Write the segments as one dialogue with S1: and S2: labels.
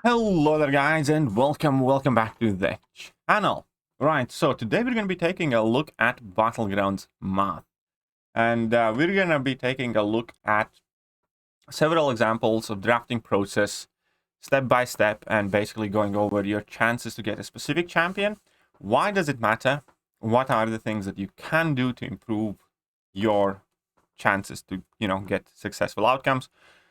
S1: Hello there guys and welcome back to the channel. Right, so today we're going to be taking a look at Battlegrounds math. And we're going to be taking a look at several examples of drafting process, step by step, and basically going over your chances to get a specific champion. Why does it matter? What are the things that you can do to improve your chances to, get successful outcomes?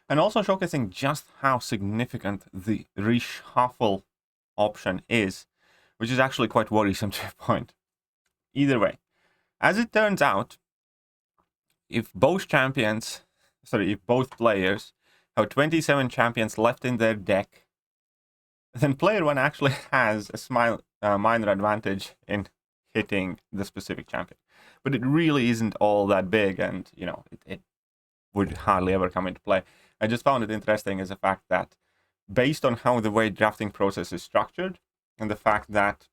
S1: And also showcasing just how significant the reshuffle option is, which is actually quite worrisome to a point. Either way, as it turns out, if both players have 27 champions left in their deck, then player one actually has a minor advantage in hitting the specific champion. But it really isn't all that big, and it would hardly ever come into play. I just found it interesting as a fact that based on how the way drafting process is structured and the fact that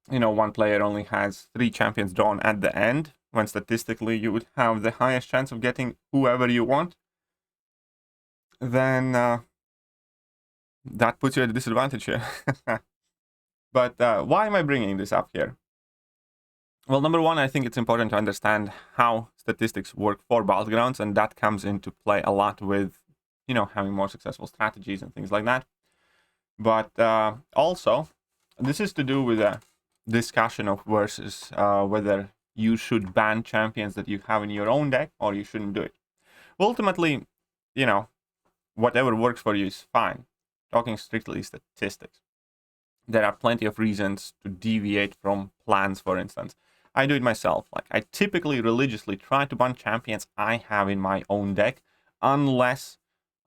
S1: one player only has 3 champions drawn at the end, when statistically you would have the highest chance of getting whoever you want, then that puts you at a disadvantage here. But why am I bringing this up here? Well, number one, I think it's important to understand how statistics work for Battlegrounds, and that comes into play a lot with, having more successful strategies and things like that. But also, this is to do with a discussion of versus whether you should ban champions that you have in your own deck or you shouldn't do it. Ultimately, whatever works for you is fine. Talking strictly statistics. There are plenty of reasons to deviate from plans, for instance. I do it myself. Like, I typically religiously try to ban champions I have in my own deck, unless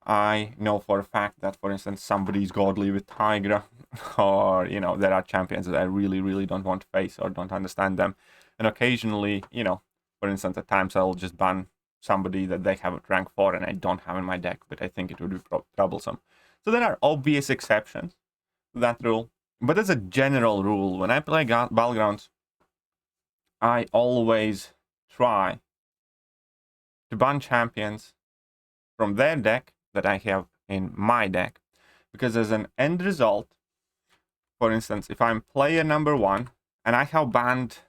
S1: I know for a fact that, for instance, somebody's godly with Tigra, or, there are champions that I really, really don't want to face or don't understand them. And occasionally, for instance, at times I'll just ban somebody that they have at rank 4 and I don't have in my deck, but I think it would be troublesome. So there are obvious exceptions to that rule. But as a general rule, when I play Battlegrounds, I always try to ban champions from their deck that I have in my deck. Because as an end result, for instance, if I'm player number 1 and I have banned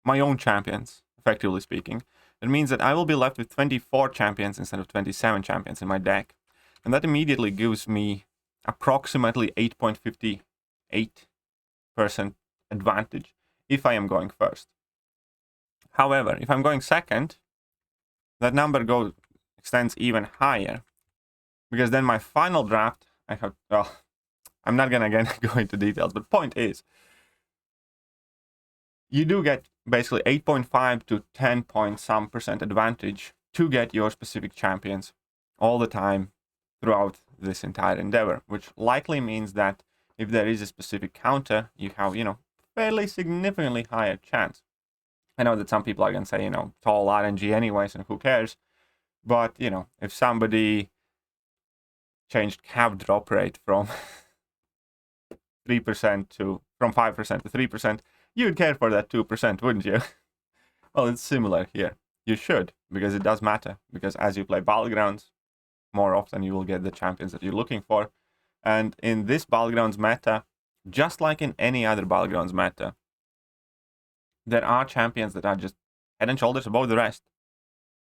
S1: my own champions, effectively speaking, it means that I will be left with 24 champions instead of 27 champions in my deck. And that immediately gives me approximately 8.58% advantage if I am going first. However, if I'm going second, that number extends even higher, because then my final draft, I'm not gonna again go into details, but point is, you do get basically 8.5 to 10 point some percent advantage to get your specific champions all the time throughout this entire endeavor, which likely means that if there is a specific counter, you have, fairly significantly higher chance. I know that some people are going to say, tall RNG anyways, and who cares? But, if somebody changed cap drop rate from 5% to 3%, you would care for that 2%, wouldn't you? Well, it's similar here. You should, because it does matter. Because as you play Battlegrounds, more often you will get the champions that you're looking for. And in this Battlegrounds meta, just like in any other Battlegrounds meta, there are champions that are just head and shoulders above the rest.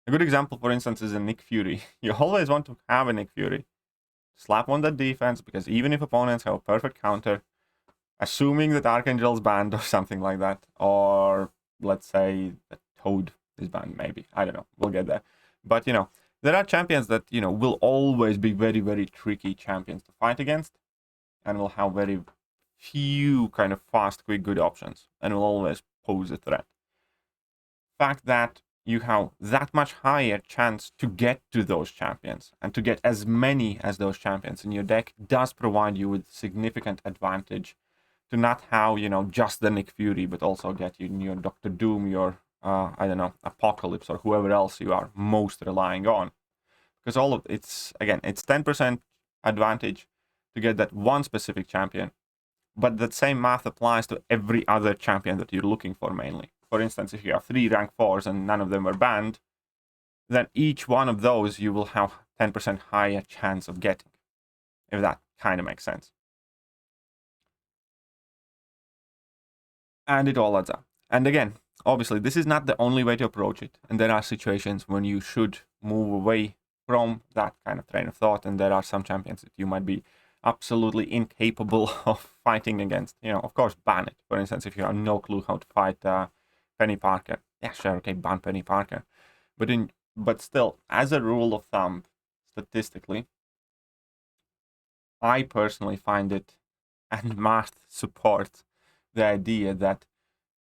S1: A good example, for instance, is a Nick Fury. You always want to have a Nick Fury. Slap on that defense, because even if opponents have a perfect counter, assuming that Archangel's banned or something like that, or let's say that Toad is banned, maybe. I don't know. We'll get there. But, there are champions that, will always be very, very tricky champions to fight against, and will have very few kind of fast, quick, good options, and will always pose a threat. Fact that you have that much higher chance to get to those champions and to get as many as those champions in your deck does provide you with significant advantage to not have, just the Nick Fury, but also get you your Dr. Doom, your, Apocalypse, or whoever else you are most relying on. Because it's 10% advantage to get that one specific champion. But that same math applies to every other champion that you're looking for mainly. For instance, if you have 3 rank 4s and none of them are banned, then each one of those you will have 10% higher chance of getting, if that kind of makes sense. And it all adds up. And again, obviously, this is not the only way to approach it. And there are situations when you should move away from that kind of train of thought. And there are some champions that you might be absolutely incapable of fighting against. You know, of course, ban it. For instance, if you have no clue how to fight Penny Parker, yeah, sure, okay, ban Penny Parker. But still, as a rule of thumb, statistically, I personally find it and must support the idea that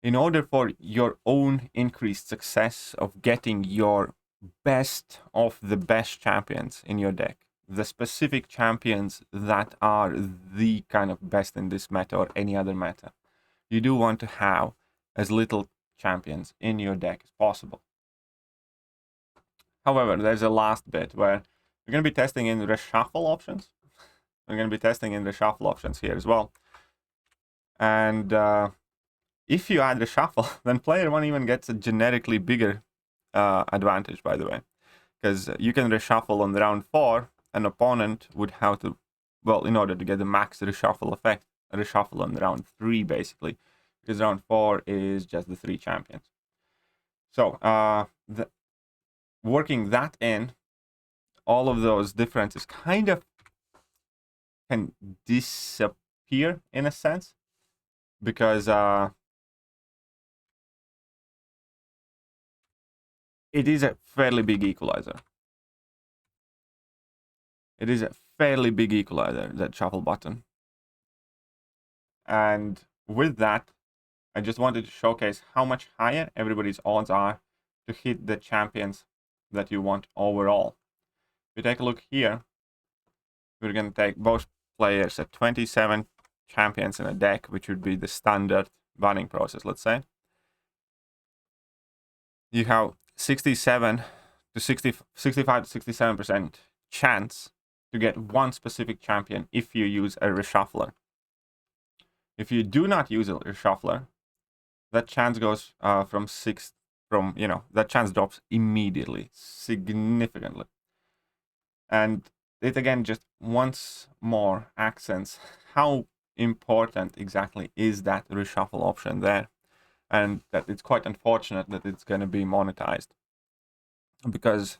S1: in order for your own increased success of getting your best of the best champions in your deck, the specific champions that are the kind of best in this meta or any other meta, you do want to have as little champions in your deck as possible. However, there's a last bit where we're going to be testing in reshuffle options. We're going to be testing in reshuffle options here as well. And if you add reshuffle, then player 1 even gets a generically bigger advantage, by the way. Because you can reshuffle on round 4, an opponent would have to, well, in order to get the max reshuffle effect, reshuffle on round 3, basically. Because round 4 is just the 3 champions. So, working that in, all of those differences kind of can disappear in a sense. Because it is a fairly big equalizer. It is a fairly big equalizer, that shuffle button. And with that, I just wanted to showcase how much higher everybody's odds are to hit the champions that you want overall. If you take a look here, we're going to take both players at 27 champions in a deck, which would be the standard banning process, let's say. You have 65 to 67% chance to get one specific champion if you use a reshuffler. If you do not use a reshuffler, that chance goes that chance drops immediately, significantly. And it again just once more accents how important exactly is that reshuffle option there, and that it's quite unfortunate that it's going to be monetized. Because,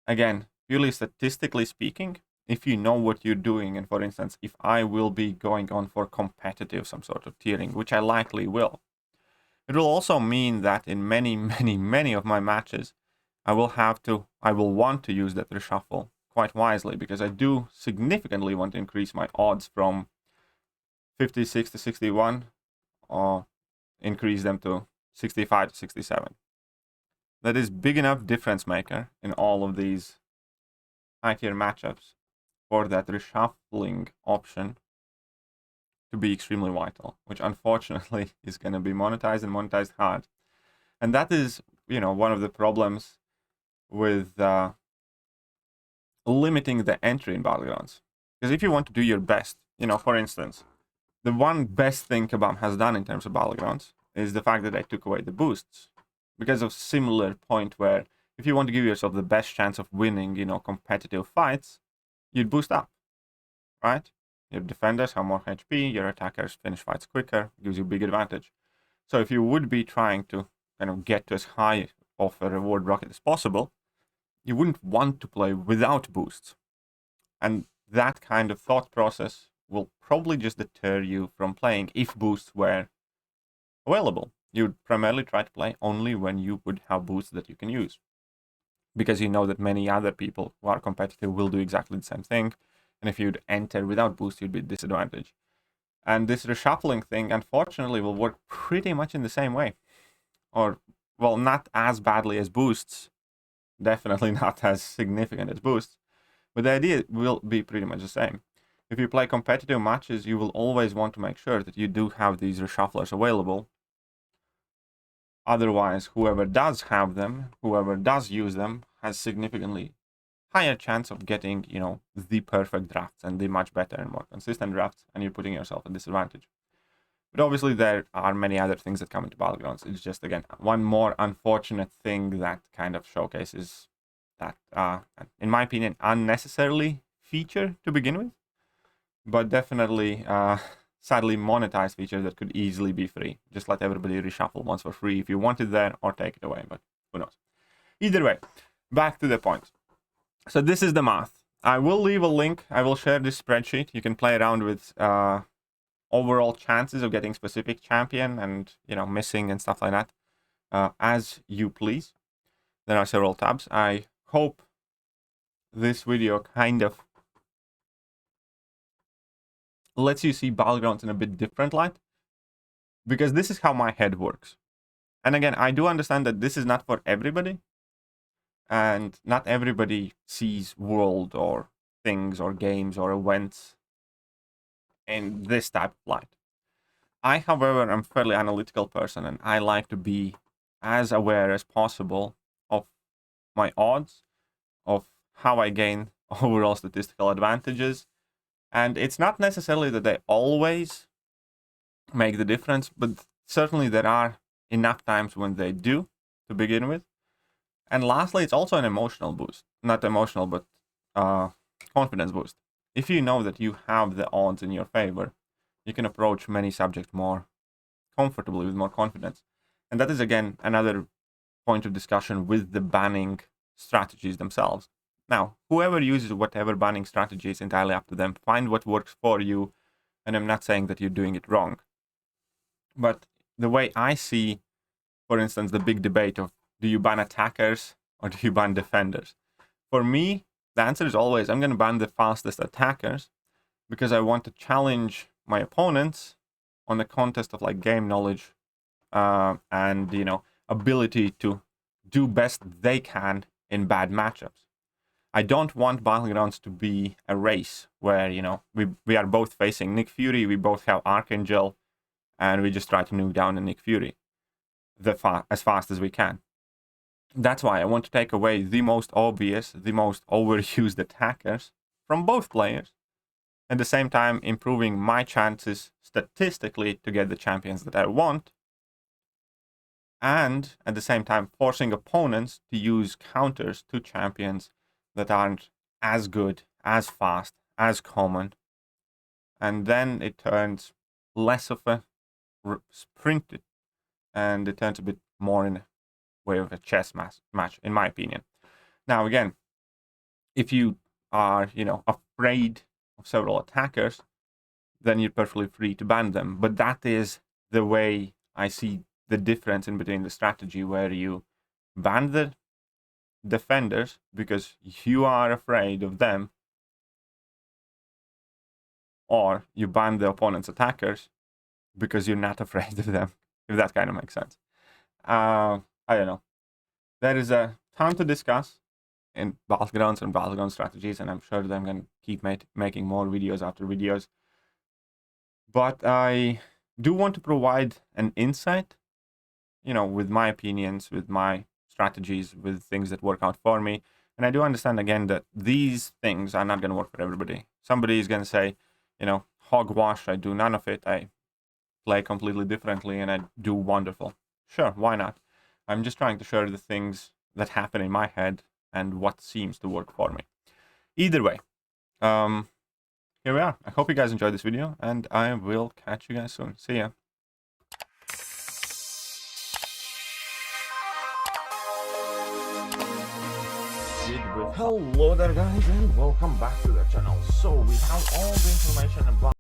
S1: again, purely statistically speaking, if you know what you're doing, and for instance, if I will be going on for competitive some sort of tiering, which I likely will, it will also mean that in many of my matches, I will want to use that reshuffle quite wisely, because I do significantly want to increase my odds from 56 to 61, or increase them to 65 to 67. That is big enough difference maker in all of these high tier matchups for that reshuffling option to be extremely vital, which unfortunately is going to be monetized, and monetized hard. And that is, one of the problems with limiting the entry in Battlegrounds. Because if you want to do your best, for instance, the one best thing Kabam has done in terms of Battlegrounds is the fact that they took away the boosts. Because of similar point where if you want to give yourself the best chance of winning, competitive fights, you'd boost up, right? Your defenders have more HP, your attackers finish fights quicker, gives you a big advantage. So if you would be trying to kind of get to as high of a reward bracket as possible, you wouldn't want to play without boosts. And that kind of thought process will probably just deter you from playing if boosts were available. You'd primarily try to play only when you would have boosts that you can use. Because you know that many other people who are competitive will do exactly the same thing. And if you'd enter without boost, you'd be disadvantaged. And this reshuffling thing, unfortunately, will work pretty much in the same way. Or, well, not as badly as boosts. Definitely not as significant as boosts. But the idea will be pretty much the same. If you play competitive matches, you will always want to make sure that you do have these reshufflers available. Otherwise, whoever does have them, whoever does use them, has significantly higher chance of getting, the perfect drafts and the much better and more consistent drafts, and you're putting yourself at disadvantage. But obviously, there are many other things that come into Battlegrounds. It's just, again, one more unfortunate thing that kind of showcases that, in my opinion, unnecessarily feature to begin with. But definitely sadly monetized feature that could easily be free. Just let everybody reshuffle once for free if you want it there, or take it away, but who knows. Either way, back to the point. So this is the math. I will leave a link. I will share this spreadsheet. You can play around with overall chances of getting specific champion and, you know, missing and stuff like that as you please. There are several tabs. I hope this video kind of lets you see Battlegrounds in a bit different light, because this is how my head works. And again, I do understand that this is not for everybody, and not everybody sees world or things or games or events in this type of light. I, however, am a fairly analytical person, and I like to be as aware as possible of my odds, of how I gain overall statistical advantages. And it's not necessarily that they always make the difference, but certainly there are enough times when they do to begin with. And lastly, it's also an emotional boost. Not emotional, but confidence boost. If you know that you have the odds in your favor, you can approach many subjects more comfortably, with more confidence. And that is, again, another point of discussion with the banning strategies themselves. Now, whoever uses whatever banning strategy is entirely up to them. Find what works for you, and I'm not saying that you're doing it wrong. But the way I see, for instance, the big debate of, do you ban attackers or do you ban defenders? For me, the answer is always, I'm going to ban the fastest attackers, because I want to challenge my opponents on the contest of like game knowledge and, you know, ability to do best they can in bad matchups. I don't want Battlegrounds to be a race where, you know, we are both facing Nick Fury, we both have Archangel, and we just try to nuke down a Nick Fury as fast as we can. That's why I want to take away the most obvious, the most overused attackers from both players, at the same time improving my chances statistically to get the champions that I want, and at the same time forcing opponents to use counters to champions that aren't as good, as fast, as common, and then it turns less of a sprint, and it turns a bit more in a way of a chess match, in my opinion. Now, again, if you are, you know, afraid of several attackers, then you're perfectly free to ban them. But that is the way I see the difference in between the strategy, where you ban the defenders because you are afraid of them, or you ban the opponent's attackers because you're not afraid of them, if that kind of makes sense. I don't know. There is a ton to discuss in Battlegrounds and Battleground strategies, and I'm sure that I'm going to keep making more videos after videos. But I do want to provide an insight, you know, with my opinions, with my strategies, with things that work out for me. And I do understand, again, that these things are not going to work for everybody. Somebody is going to say, you know, hogwash, I do none of it. I play completely differently and I do wonderful. Sure, why not? I'm just trying to share the things that happen in my head and what seems to work for me. Either way, here we are. I hope you guys enjoyed this video, and I will catch you guys soon. See ya. Hello there, guys, and welcome back to the channel. So we have all the information about